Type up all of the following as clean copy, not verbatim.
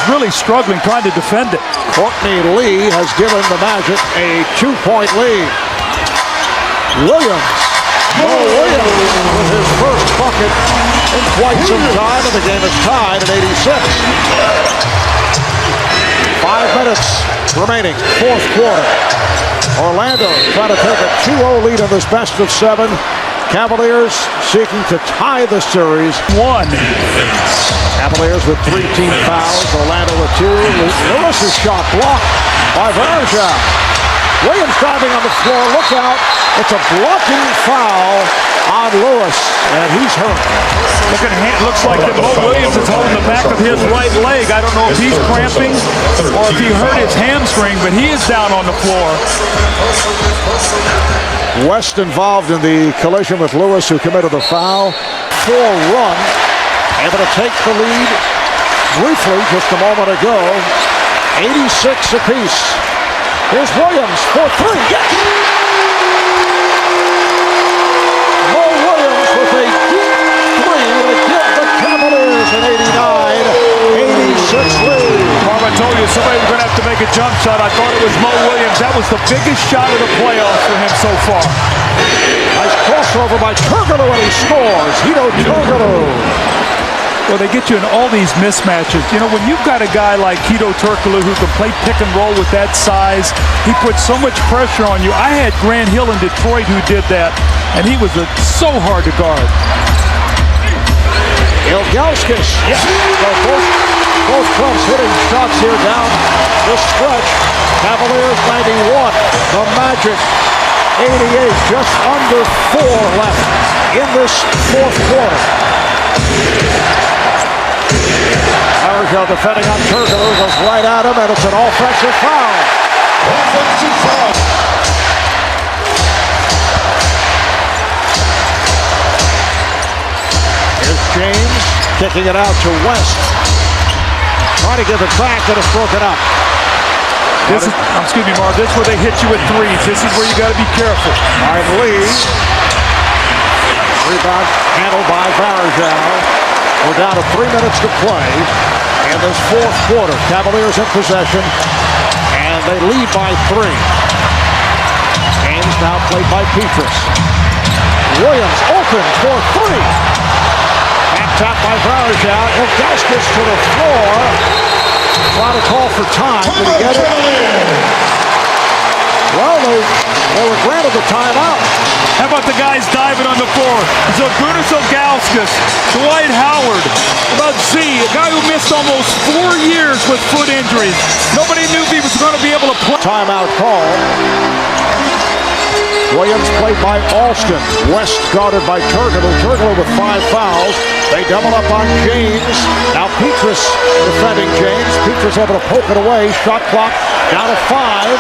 really struggling trying to defend it. Courtney Lee has given the Magic a 2-point lead. Williams. Williams with his first bucket in quite some time, and the game is tied at 86. 5 minutes remaining, fourth quarter. Orlando trying to take a 2-0 lead in this best of 7. Cavaliers seeking to tie the series. 1. Cavaliers with 3 team fouls. Orlando with 2. Lewis's shot blocked by Varejao. Williams driving on the floor. Look out. It's a blocking foul on Lewis, and he's hurt. Looks like that Mo Williams is holding the back of his right leg. I don't know if he's cramping or if he hurt his hamstring, but he is down on the floor. West involved in the collision with Lewis, who committed the foul. 4 run, able to take the lead briefly just a moment ago. 86 apiece. Here's Williams for 3. Mo Williams with a deep 3 to give the Cavaliers an 89-86 lead. Bob, I told you somebody was going to have to make a jump shot. I thought it was Mo Williams. That was the biggest shot of the playoffs for him so far. Nice crossover by Turkoglu, and he scores. Hedo Turkoglu. Well, they get you in all these mismatches. You know, when you've got a guy like Hedo Turkoglu who can play pick and roll with that size, he puts so much pressure on you. I had Grant Hill in Detroit who did that, and he was so hard to guard. Ilgauskas. Yes. Both clubs hitting shots here down the stretch. Cavaliers 91. The Magic 88. Just under 4 left in this fourth quarter. Varejao defending on Turkoglu, goes right at him, and it's an offensive foul. Offensive foul. Here's James kicking it out to West. Trying to give it back, and it's broken up. Excuse me, Marv, this is where they hit you with threes. This is where you got to be careful. All right, Lee. Rebound handled by Varejao. We're down to 3 minutes to play in this fourth quarter. Cavaliers in possession, and they lead by 3. James now played by Petrus. Williams open for 3. Back tap by Varejao. Ilgauskas to the floor. Trying to call for time. Did he get it? Well, they were granted the timeout. How about the guys diving on the floor? Zydrunas Ilgauskas, Dwight Howard. How about Z, a guy who missed almost 4 years with foot injuries. Nobody knew if he was going to be able to play. Timeout call. Williams played by Alston. West guarded by Turkoglu. Turkoglu with 5 fouls. They double up on James. Now Petrus defending James. Petrus able to poke it away. Shot clock down to 5.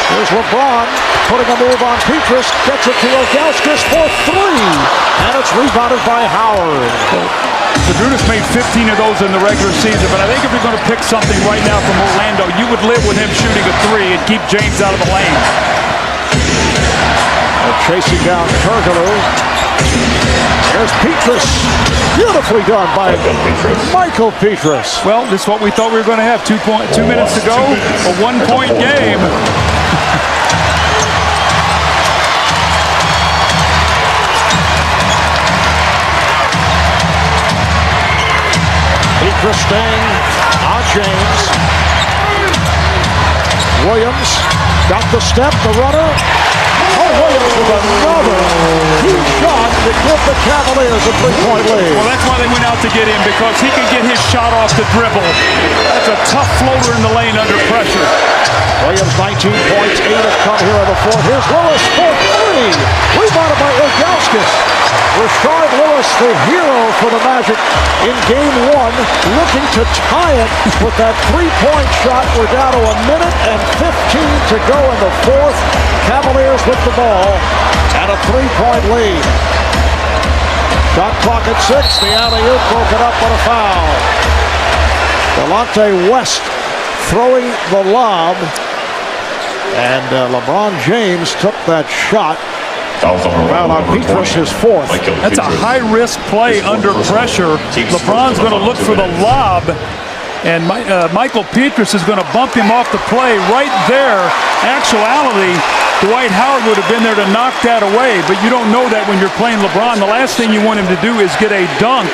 Here's LeBron putting a move on Petrus. Gets it to Ilgauskas for 3. And it's rebounded by Howard. Zydrunas made 15 of those in the regular season, but I think if you're going to pick something right now from Orlando, you would live with him shooting a 3 and keep James out of the lane. Chasing down Turkoglu. There's Petrus. Beautifully done by Michael Petrus. Well, this is what we thought we were going to have. 2 minutes to go, a 1-point game. Petrus staying on James. Williams got the step, the runner. Oh, Williams with another key shot to give the Cavaliers a 3-point lead. Well, that's why they went out to get him, because he can get his shot off the dribble. That's a tough floater in the lane under pressure. Williams 19 points, 8 have come here in the fourth. Here's Lewis for 3. Rebounded by Ilgauskas. Rashard Lewis, the hero for the Magic in Game 1, looking to tie it with that 3-point shot. We're down to 1 minute and 15 to go in the fourth. Cavaliers with the ball and a 3-point lead. Shot clock at 6. The alley-oop broken up on a foul. Delonte West throwing the lob, and LeBron James took that shot. Foul on Petrus, his 4th. That's a high-risk play under pressure. LeBron's going to look for the lob, And Michael Petrus is going to bump him off the play right there. Actuality, Dwight Howard would have been there to knock that away, but you don't know that when you're playing LeBron. The last thing you want him to do is get a dunk.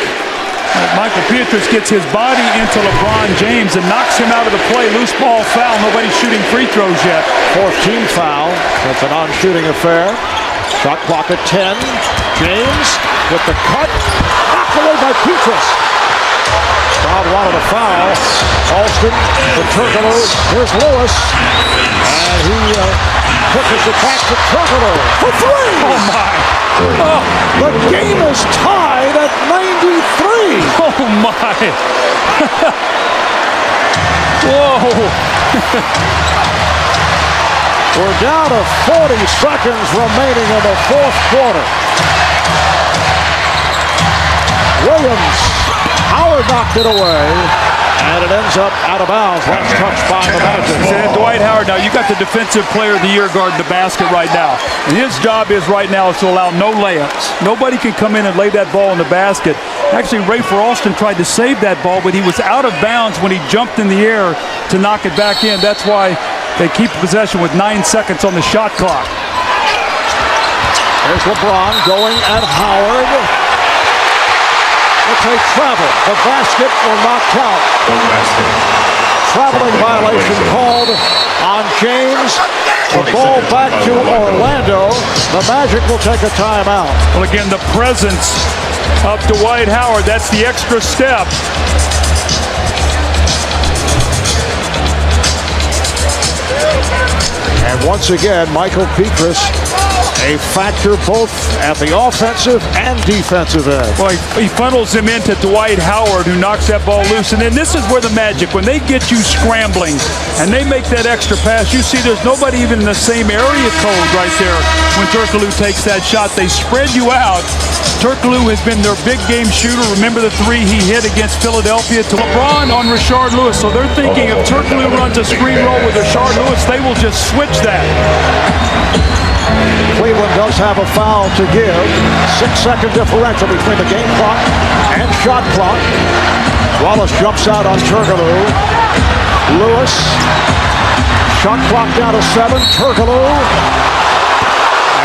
Michael Petrus gets his body into LeBron James and knocks him out of the play. Loose ball foul. Nobody's shooting free throws yet. Fourth team foul. That's a non-shooting affair. Shot clock at 10. James with the cut. Knocked away by Petrus. Crowd wanted a foul. Alston to Turkoglu. Here's Lewis. And he pushes it back to Turkoglu for three. Oh, my. Oh, the game is tied at 93. Oh, my. Whoa. We're down to 40 seconds remaining in the fourth quarter. Williams. Howard knocked it away, and it ends up out of bounds. Last touch by the Magic. And Dwight Howard, now you got the defensive player of the year guarding the basket right now. And his job is right now is to allow no layups. Nobody can come in and lay that ball in the basket. Actually, Rafer Alston tried to save that ball, but he was out of bounds when he jumped in the air to knock it back in. That's why they keep possession with 9 seconds on the shot clock. There's LeBron going at Howard. It's a travel. The basket will not count. Traveling violation called on James. The ball back to Orlando. The Magic will take a timeout. Well, again, the presence of Dwight Howard, that's the extra step. And once again, Michael Petrus, a factor both at the offensive and defensive end. Well, he funnels him into Dwight Howard, who knocks that ball loose. And then this is where the Magic, when they get you scrambling and they make that extra pass, you see there's nobody even in the same area code right there when Turkoglu takes that shot. They spread you out. Turkoglu has been their big game shooter. Remember the three he hit against Philadelphia to LeBron on Rashard Lewis. So they're thinking if Turkoglu runs a screen roll with Rashard Lewis, they will just switch that. Cleveland does have a foul to give. 6-second differential between the game clock and shot clock. Wallace jumps out on Turkoglu. Lewis. Shot clock down to 7. Turkoglu.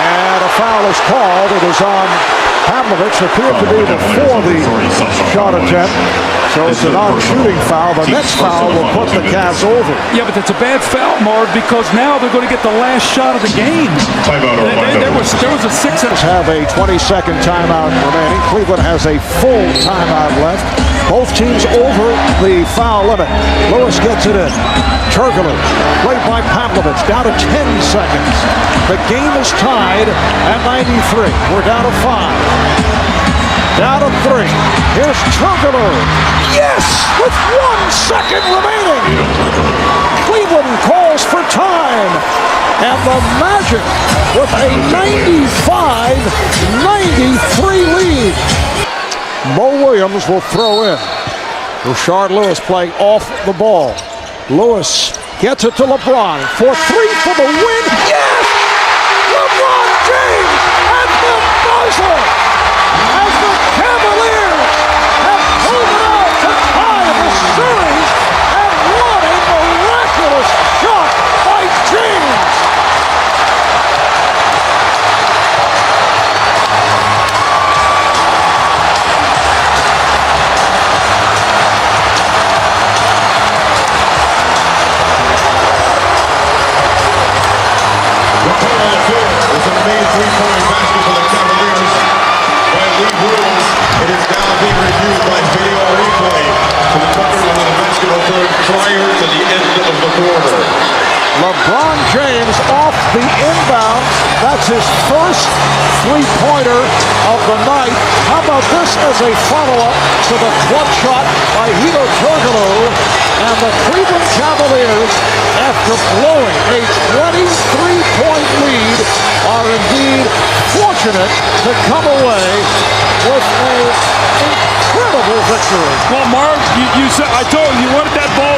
And a foul is called. It is on Pavlovich. Appeared to be before the shot attempt. So it's a non-shooting foul. The next foul will put the Cavs over. Yeah, but it's a bad foul, Marv, because now they're going to get the last shot of the game. There was a 6. Have a 20-second timeout remaining. Cleveland has a full timeout left. Both teams over the foul limit. Lewis gets it in. Turkoglu, played by Pavlovich, down to 10 seconds. The game is tied at 93. We're down to 5. Down to 3. Here's Turkoglu. Yes! With 1 second remaining. Cleveland calls for time. And the Magic with a 95-93 lead. Mo Williams will throw in. Rashard Lewis playing off the ball. Lewis gets it to LeBron for 3 for the win. Yes! LeBron James at the buzzer! As the Cavaliers have pulled it out to tie the series, and what a miraculous shot by James! It's a made three-point basket for the Cavaliers by Lee Williams. It is now being reviewed by video replay. So the Thunder with the basket occurred prior to the end of the quarter. LeBron James off the inbound. That's his first three-pointer of the night. How about this as a follow-up to the clutch shot by Turkoglu? And the Cleveland Cavaliers, after blowing a 23-point lead, are indeed fortunate to come away with an incredible victory. Well, Marv, you said I told you wanted that ball